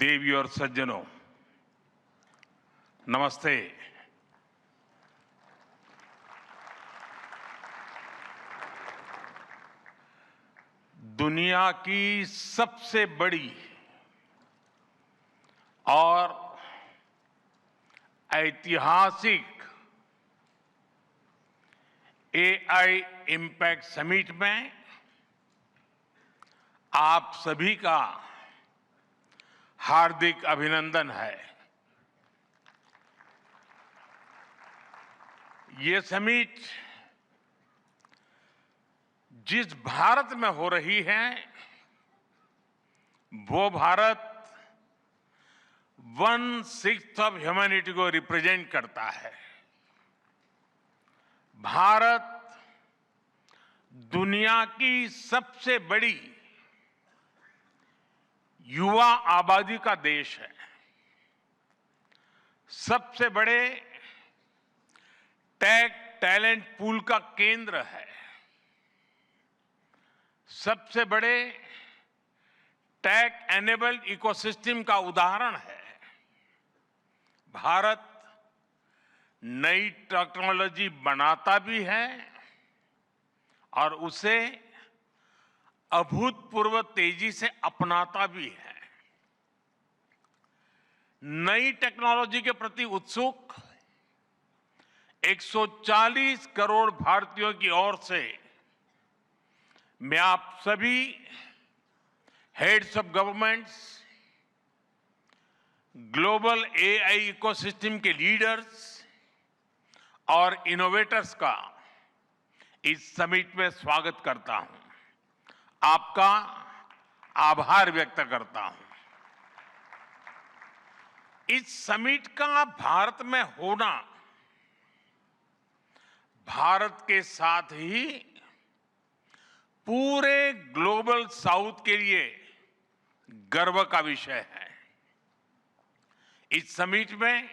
देवी और सज्जनों, नमस्ते। दुनिया की सबसे बड़ी और ऐतिहासिक एआई इम्पैक्ट समिट में आप सभी का हार्दिक अभिनंदन है। ये समिट जिस भारत में हो रही है वो भारत 1/6 ऑफ ह्यूमैनिटी को रिप्रेजेंट करता है। भारत दुनिया की सबसे बड़ी युवा आबादी का देश है, सबसे बड़े टेक टैलेंट पूल का केंद्र है, सबसे बड़े टेक एनेबल्ड इकोसिस्टम का उदाहरण है। भारत नई टेक्नोलॉजी बनाता भी है और उसे अभूतपूर्व तेजी से अपनाता भी है। नई टेक्नोलॉजी के प्रति उत्सुक 140 करोड़ भारतीयों की ओर से मैं आप सभी heads of governments, global AI ecosystem के लीडर्स और इनोवेटर्स का इस समिट में स्वागत करता हूं, आपका आभार व्यक्त करता हूं। इस समिट का भारत में होना भारत के साथ ही पूरे ग्लोबल साउथ के लिए गर्व का विषय है। इस समिट में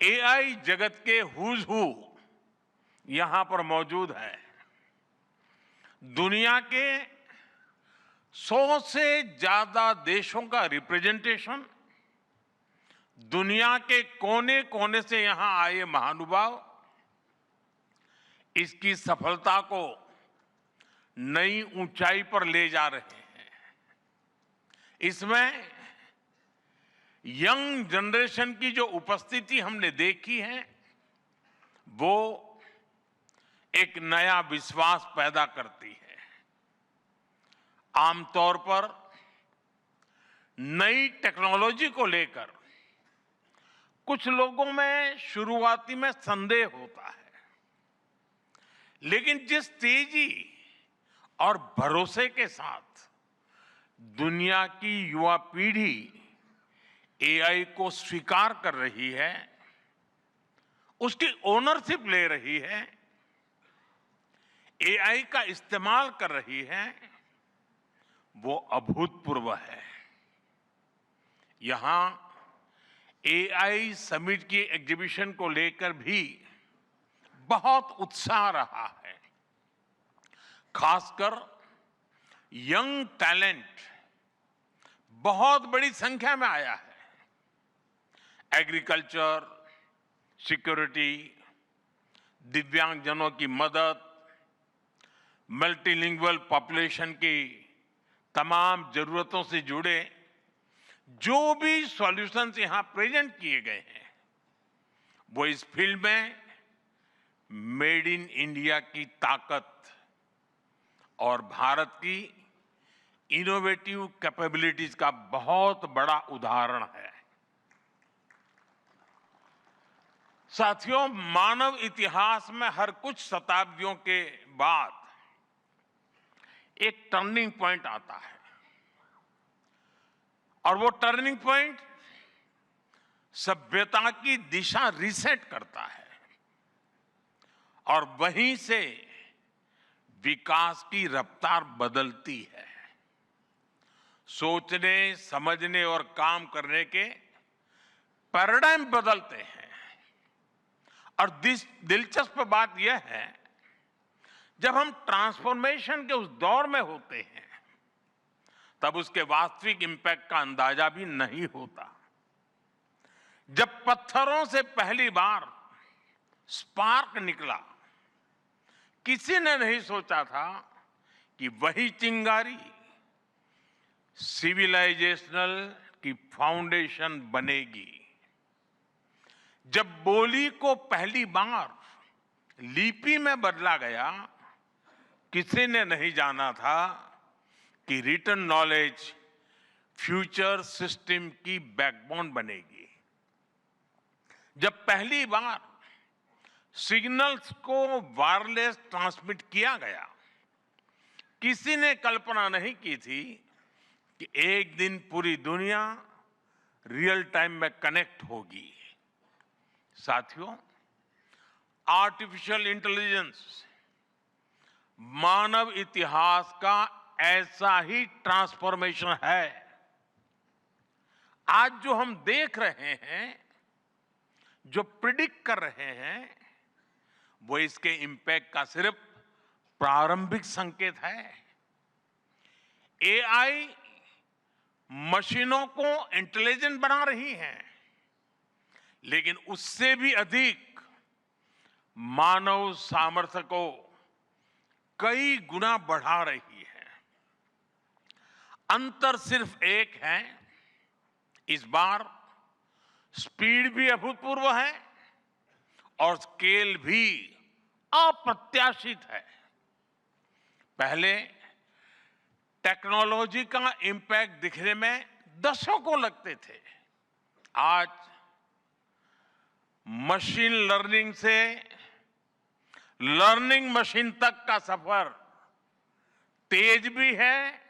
एआई जगत के हुज हू यहां पर मौजूद है। दुनिया के 100 से ज्यादा देशों का रिप्रेजेंटेशन, दुनिया के कोने कोने से यहां आए महानुभाव इसकी सफलता को नई ऊंचाई पर ले जा रहे हैं। इसमें यंग जनरेशन की जो उपस्थिति हमने देखी है वो एक नया विश्वास पैदा करती है। आमतौर पर नई टेक्नोलॉजी को लेकर कुछ लोगों में शुरुआती में संदेह होता है, लेकिन जिस तेजी और भरोसे के साथ दुनिया की युवा पीढ़ी एआई को स्वीकार कर रही है, उसकी ओनरशिप ले रही है, एआई का इस्तेमाल कर रही है, वो अभूतपूर्व है। यहां एआई समिट की एग्जीबिशन को लेकर भी बहुत उत्साह रहा है। खासकर यंग टैलेंट बहुत बड़ी संख्या में आया है। एग्रीकल्चर, सिक्योरिटी, दिव्यांगजनों की मदद, मल्टीलिंगुअल पॉपुलेशन की तमाम जरूरतों से जुड़े जो भी सॉल्यूशंस यहां प्रेजेंट किए गए हैं वो इस फील्ड में मेड इन इंडिया की ताकत और भारत की इनोवेटिव कैपेबिलिटीज का बहुत बड़ा उदाहरण है। साथियों, मानव इतिहास में हर कुछ शताब्दियों के बाद एक टर्निंग पॉइंट आता है और वो टर्निंग पॉइंट सभ्यता की दिशा रीसेट करता है और वहीं से विकास की रफ्तार बदलती है। सोचने, समझने और काम करने के पैराडाइम बदलते हैं। और दिलचस्प बात यह है, जब हम ट्रांसफॉर्मेशन के उस दौर में होते हैं तब उसके वास्तविक इंपैक्ट का अंदाजा भी नहीं होता। जब पत्थरों से पहली बार स्पार्क निकला, किसी ने नहीं सोचा था कि वही चिंगारी सिविलाइजेशनल की फाउंडेशन बनेगी। जब बोली को पहली बार लिपि में बदला गया, किसी ने नहीं जाना था कि रिटन नॉलेज फ्यूचर सिस्टम की बैकबोन बनेगी। जब पहली बार सिग्नल्स को वायरलेस ट्रांसमिट किया गया, किसी ने कल्पना नहीं की थी कि एक दिन पूरी दुनिया रियल टाइम में कनेक्ट होगी। साथियों, आर्टिफिशियल इंटेलिजेंस मानव इतिहास का ऐसा ही ट्रांसफॉर्मेशन है। आज जो हम देख रहे हैं, जो प्रिडिक्ट कर रहे हैं, वो इसके इंपैक्ट का सिर्फ प्रारंभिक संकेत है। एआई मशीनों को इंटेलिजेंट बना रही है, लेकिन उससे भी अधिक मानव सामर्थ्य को कई गुना बढ़ा रही है। अंतर सिर्फ एक है, इस बार स्पीड भी अभूतपूर्व है और स्केल भी अप्रत्याशित है। पहले टेक्नोलॉजी का इंपैक्ट दिखने में दशकों लगते थे। आज मशीन लर्निंग से लर्निंग मशीन तक का सफर तेज भी है,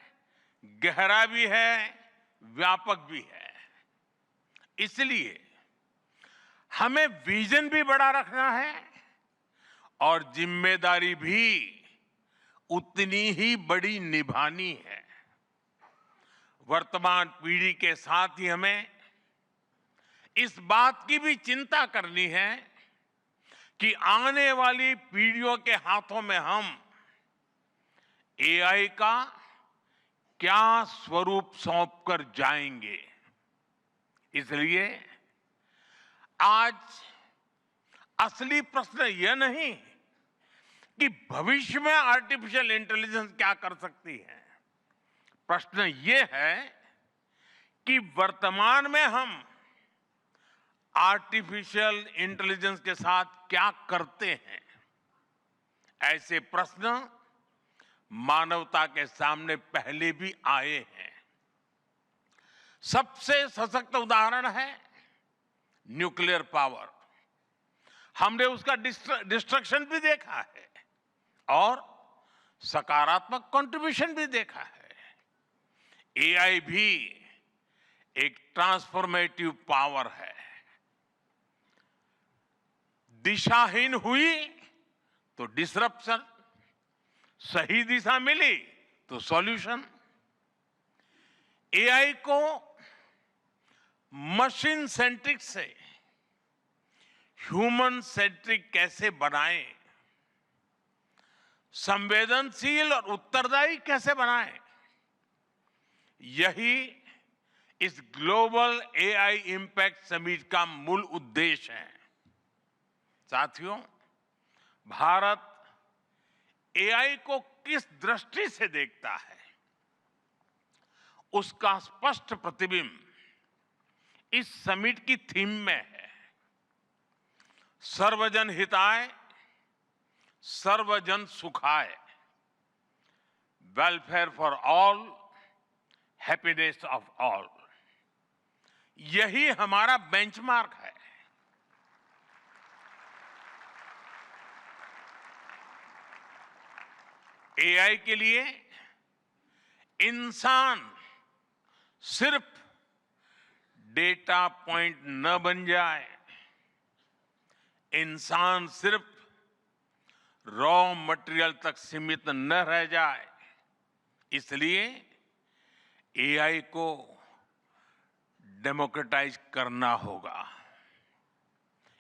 गहरा भी है, व्यापक भी है। इसलिए हमें विजन भी बड़ा रखना है और जिम्मेदारी भी उतनी ही बड़ी निभानी है। वर्तमान पीढ़ी के साथ ही हमें इस बात की भी चिंता करनी है कि आने वाली पीढ़ियों के हाथों में हम एआई का क्या स्वरूप सौंपकर जाएंगे। इसलिए आज असली प्रश्न यह नहीं कि भविष्य में आर्टिफिशियल इंटेलिजेंस क्या कर सकती है। प्रश्न यह है कि वर्तमान में हम आर्टिफिशियल इंटेलिजेंस के साथ क्या करते हैं। ऐसे प्रश्न मानवता के सामने पहले भी आए हैं। सबसे सशक्त उदाहरण है न्यूक्लियर पावर। हमने उसका डिस्ट्रक्शन भी देखा है और सकारात्मक कंट्रीब्यूशन भी देखा है। एआई भी एक ट्रांसफॉर्मेटिव पावर है। दिशाहीन हुई तो डिसरप्शन, सही दिशा मिली तो सॉल्यूशन। एआई को मशीन सेंट्रिक से ह्यूमन सेंट्रिक कैसे बनाएं, संवेदनशील और उत्तरदायी कैसे बनाएं, यही इस ग्लोबल एआई इंपैक्ट समिट का मूल उद्देश्य है। साथियों, भारत एआई को किस दृष्टि से देखता है, उसका स्पष्ट प्रतिबिंब इस समिट की थीम में है। सर्वजन हिताय, सर्वजन सुखाय, welfare for all, happiness of all. यही हमारा बेंचमार्क है। एआई के लिए इंसान सिर्फ डेटा पॉइंट न बन जाए, इंसान सिर्फ रॉ मटेरियल तक सीमित न रह जाए। इसलिए एआई को डेमोक्रेटाइज करना होगा,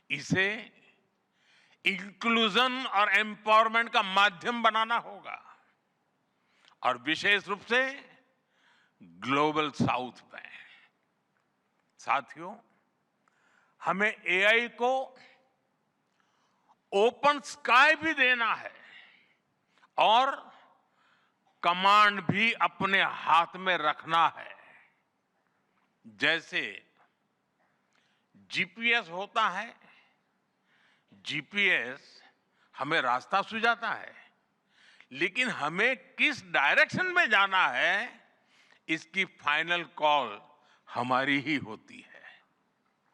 इसे इंक्लूजन और एम्पावरमेंट का माध्यम बनाना होगा और विशेष रूप से ग्लोबल साउथ में। साथियों, हमें एआई को ओपन स्काई भी देना है और कमांड भी अपने हाथ में रखना है। जैसे जीपीएस होता है, जीपीएस हमें रास्ता सुझाता है, लेकिन हमें किस डायरेक्शन में जाना है, इसकी फाइनल कॉल हमारी ही होती है।